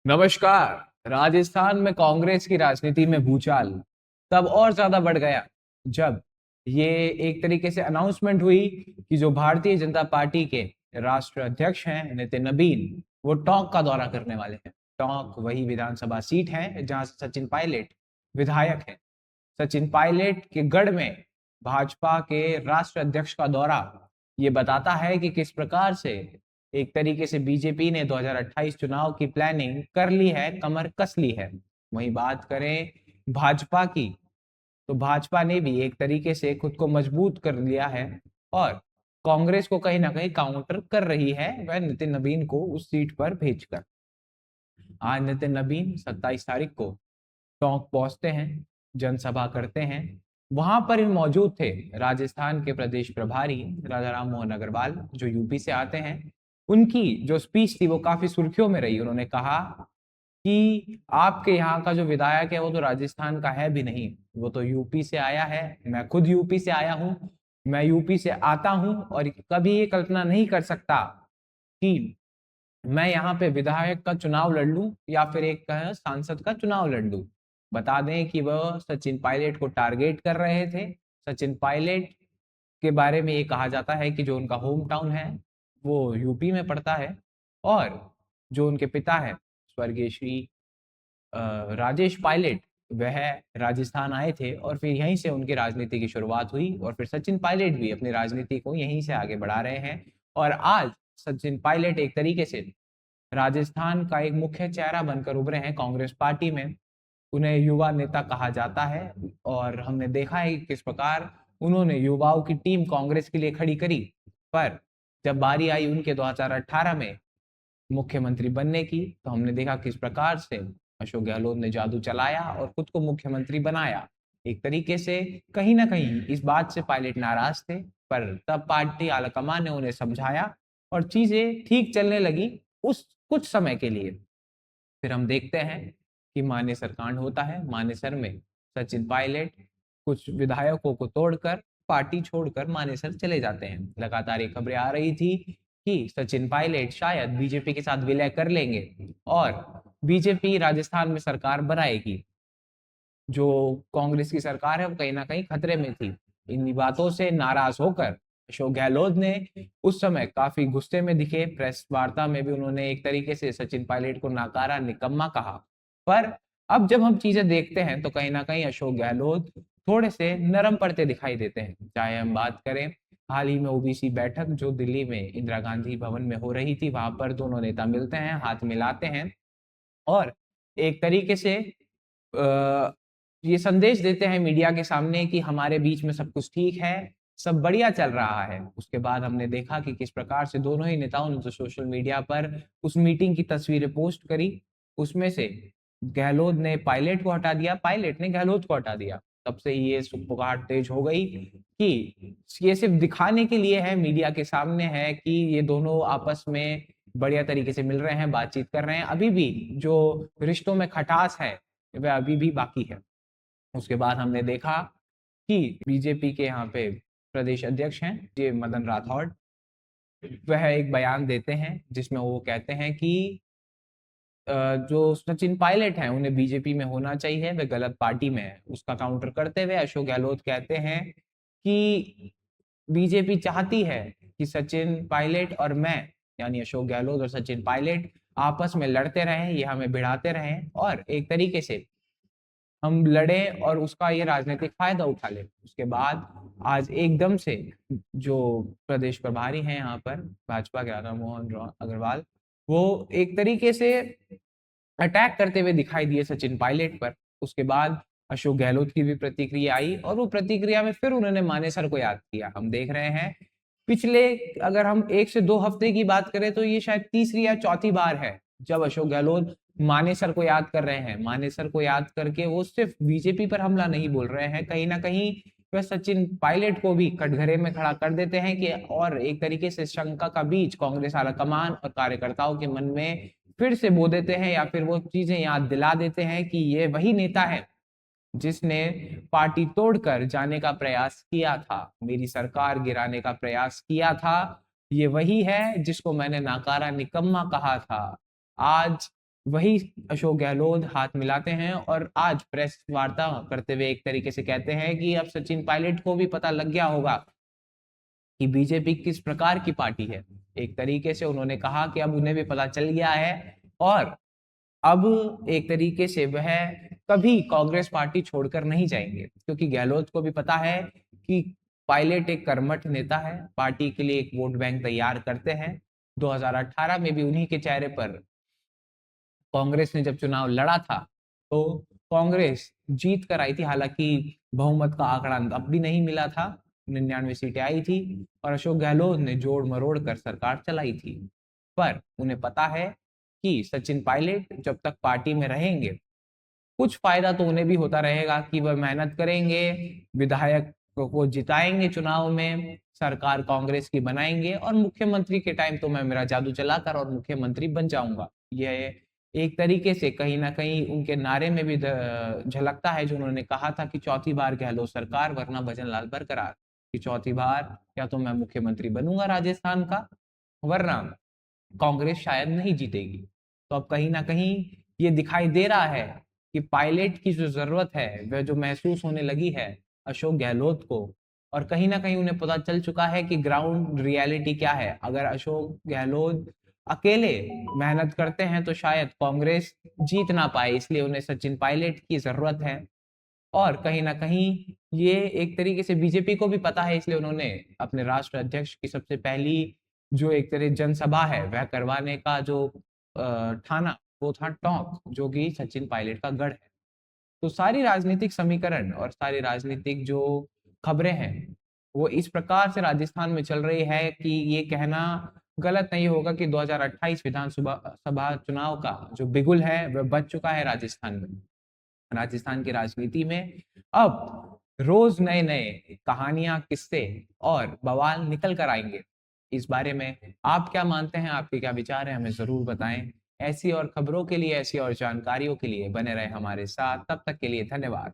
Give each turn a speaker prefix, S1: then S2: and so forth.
S1: नमस्कार। राजस्थान में कांग्रेस की राजनीति में भूचाल तब और ज्यादा बढ़ गया जब ये एक तरीके से अनाउंसमेंट हुई कि जो भारतीय जनता पार्टी के राष्ट्रीय अध्यक्ष हैं नितिन नबीन, वो टोंक का दौरा करने वाले हैं। टोंक वही विधानसभा सीट है जहां से सचिन पायलट विधायक है। सचिन पायलट के गढ़ में भाजपा के राष्ट्रीय अध्यक्ष का दौरा ये बताता है कि किस प्रकार से एक तरीके से बीजेपी ने 2028 चुनाव की प्लानिंग कर ली है, कमर कस ली है। वहीं बात करें भाजपा की, तो भाजपा ने भी एक तरीके से खुद को मजबूत कर लिया है और कांग्रेस को कहीं ना कहीं काउंटर कर रही है, वह नितिन नबीन को उस सीट पर भेजकर। आज नितिन नबीन 27 तारीख को टोंक पहुंचते हैं, जनसभा करते हैं। वहां पर मौजूद थे राजस्थान के प्रदेश प्रभारी राजा राम मोहन अग्रवाल, जो यूपी से आते हैं। उनकी जो स्पीच थी वो काफी सुर्खियों में रही। उन्होंने कहा कि आपके यहाँ का जो विधायक है वो तो राजस्थान का है भी नहीं, वो तो यूपी से आया है। मैं खुद यूपी से आया हूँ, मैं यूपी से आता हूँ और कभी ये कल्पना नहीं कर सकता कि मैं यहाँ पे विधायक का चुनाव लड़ लूं या फिर एक सांसद का चुनाव लड़ लूं। बता दें कि वह सचिन पायलट को टारगेट कर रहे थे। सचिन पायलट के बारे में ये कहा जाता है कि जो उनका होम टाउन है वो यूपी में पड़ता है और जो उनके पिता है स्वर्गीय श्री राजेश पायलट, वह राजस्थान आए थे और फिर यहीं से उनकी राजनीति की शुरुआत हुई और फिर सचिन पायलट भी अपनी राजनीति को यहीं से आगे बढ़ा रहे हैं। और आज सचिन पायलट एक तरीके से राजस्थान का एक मुख्य चेहरा बनकर उभरे हैं कांग्रेस पार्टी में। उन्हें युवा नेता कहा जाता है और हमने देखा है कि किस प्रकार उन्होंने युवाओं की टीम कांग्रेस के लिए खड़ी करी। पर जब बारी आई उनके 2018 में मुख्यमंत्री बनने की, तो हमने देखा किस प्रकार से अशोक गहलोत ने जादू चलाया और खुद को मुख्यमंत्री बनाया। एक तरीके से कहीं ना कहीं इस बात से पायलट नाराज थे, पर तब पार्टी आलाकमान ने उन्हें समझाया और चीजें ठीक चलने लगी उस कुछ समय के लिए। फिर हम देखते हैं कि मानेसर कांड होता है। मानेसर में सचिन पायलट कुछ विधायकों को तोड़कर पार्टी छोड़कर मानेसर चले जाते हैं। लगातार ये खबरें आ रही थी कि सचिन पायलट शायद बीजेपी के साथ विलय कर लेंगे और बीजेपी राजस्थान में सरकार बनाएगी। जो कांग्रेस की सरकार है वो कहीं ना कहीं खतरे में थी। इन बातों से नाराज होकर अशोक गहलोत ने उस समय काफी गुस्से में दिखे। प्रेस वार्ता में भी उन्होंने एक तरीके से सचिन पायलट को नाकारा, निकम्मा कहा। पर अब जब हम चीजें देखते हैं तो कहीं ना कहीं अशोक गहलोत थोड़े से नरम पड़ते दिखाई देते हैं। चाहे हम बात करें हाल ही में ओबीसी बैठक जो दिल्ली में इंदिरा गांधी भवन में हो रही थी, वहां पर दोनों नेता मिलते हैं, हाथ मिलाते हैं और एक तरीके से ये संदेश देते हैं मीडिया के सामने कि हमारे बीच में सब कुछ ठीक है, सब बढ़िया चल रहा है। उसके बाद हमने देखा कि किस प्रकार से दोनों ही नेताओं ने जो सोशल मीडिया पर उस मीटिंग की तस्वीरें पोस्ट करी, उसमें से गहलोत ने पायलट को हटा दिया, पायलट ने गहलोत को हटा दिया। तब से ये सुगबुगाहट तेज हो गई कि ये सिर्फ दिखाने के लिए है, मीडिया के सामने है कि ये दोनों आपस में बढ़िया तरीके से मिल रहे हैं, बातचीत कर रहे हैं। अभी भी जो रिश्तों में खटास है वह अभी भी बाकी है। उसके बाद हमने देखा कि बीजेपी के यहाँ पे प्रदेश अध्यक्ष हैं जे मदन राठौड़, वह एक बयान देते हैं जिसमें वो कहते हैं कि जो सचिन पायलट हैं उन्हें बीजेपी में होना चाहिए, वे गलत पार्टी में है। उसका काउंटर करते हुए अशोक गहलोत कहते हैं कि बीजेपी चाहती है कि सचिन पायलट और मैं, यानी अशोक गहलोत और सचिन पायलट आपस में लड़ते रहें, ये हमें भिड़ाते रहें और एक तरीके से हम लड़े और उसका ये राजनीतिक फायदा उठा ले। उसके बाद आज एकदम से जो प्रदेश प्रभारी हैं यहाँ पर भाजपा के राधा मोहन अग्रवाल, वो एक तरीके से अटैक करते हुए दिखाई दिए सचिन पायलट पर। उसके बाद अशोक गहलोत की भी प्रतिक्रिया आई और वो प्रतिक्रिया में फिर उन्होंने मानेसर को याद किया। हम देख रहे हैं पिछले, अगर हम 1 से 2 हफ्ते की बात करें तो ये शायद तीसरी या चौथी बार है जब अशोक गहलोत मानेसर को याद कर रहे हैं। मानेसर को याद करके वो सिर्फ बीजेपी पर हमला नहीं बोल रहे हैं, कहीं ना कहीं वह सचिन पायलट को भी कटघरे में खड़ा कर देते हैं कि और एक तरीके से शंका का बीज कांग्रेस आलाकमान और कार्यकर्ताओं के मन में फिर से बो देते हैं या फिर वो चीजें याद दिला देते हैं कि ये वही नेता है जिसने पार्टी तोड़कर जाने का प्रयास किया था, मेरी सरकार गिराने का प्रयास किया था। ये वही है जिसको मैंने नाकारा, निकम्मा कहा था। आज वही अशोक गहलोत हाथ मिलाते हैं और आज प्रेस वार्ता करते हुए एक तरीके से कहते हैं कि अब सचिन पायलट को भी पता लग गया होगा कि बीजेपी किस प्रकार की पार्टी है। एक तरीके से उन्होंने कहा कि अब उन्हें भी पता चल गया है और अब एक तरीके से वह कभी कांग्रेस पार्टी छोड़कर नहीं जाएंगे, क्योंकि गहलोत को भी पता है कि पायलट एक कर्मठ नेता है, पार्टी के लिए एक वोट बैंक तैयार करते हैं। 2018 में भी उन्हीं के चेहरे पर कांग्रेस ने जब चुनाव लड़ा था तो कांग्रेस जीत कर आई थी, हालांकि बहुमत का आंकड़ा अब भी नहीं मिला था, 99 सीटें आई थी और अशोक गहलोत ने जोड़ मरोड़ कर सरकार चलाई थी। पर उन्हें पता है कि सचिन पायलट जब तक पार्टी में रहेंगे कुछ फायदा तो उन्हें भी होता रहेगा कि वह मेहनत करेंगे, विधायक को जिताएंगे चुनाव में, सरकार कांग्रेस की बनाएंगे और मुख्यमंत्री के टाइम तो मैं मेरा जादू चलाकर और मुख्यमंत्री बन जाऊंगा। यह एक तरीके से कहीं ना कहीं उनके नारे में भी झलकता है, जो उन्होंने कहा था कि चौथी बार गहलोत सरकार वरना भजन लाल बरकरार, कि चौथी बार या तो मैं मुख्यमंत्री बनूंगा राजस्थान का वरना कांग्रेस शायद नहीं जीतेगी। तो अब कहीं ना कहीं ये दिखाई दे रहा है कि पायलट की जो जरूरत है वह जो महसूस होने लगी है अशोक गहलोत को, और कहीं ना कहीं उन्हें पता चल चुका है कि ग्राउंड रियलिटी क्या है। अगर अशोक गहलोत अकेले मेहनत करते हैं तो शायद कांग्रेस जीत ना पाए, इसलिए उन्हें सचिन पायलट की जरूरत है। और कहीं ना कहीं ये एक तरीके से बीजेपी को भी पता है, इसलिए उन्होंने अपने राष्ट्र अध्यक्ष की सबसे पहली जो एक तरह जनसभा है वह करवाने का जो ठाना वो था टोंक, जो कि सचिन पायलट का गढ़ है। तो सारी राजनीतिक समीकरण और सारी राजनीतिक जो खबरें हैं वो इस प्रकार से राजस्थान में चल रही है कि ये कहना गलत नहीं होगा कि 2028 विधानसभा सभा चुनाव का जो बिगुल है वह बज चुका है राजस्थान में। राजस्थान की राजनीति में अब रोज नए नए कहानियां, किस्से और बवाल निकल कर आएंगे। इस बारे में आप क्या मानते हैं, आपके क्या विचार हैं, हमें जरूर बताएं। ऐसी और खबरों के लिए, ऐसी और जानकारियों के लिए बने रहे हमारे साथ। तब तक के लिए धन्यवाद।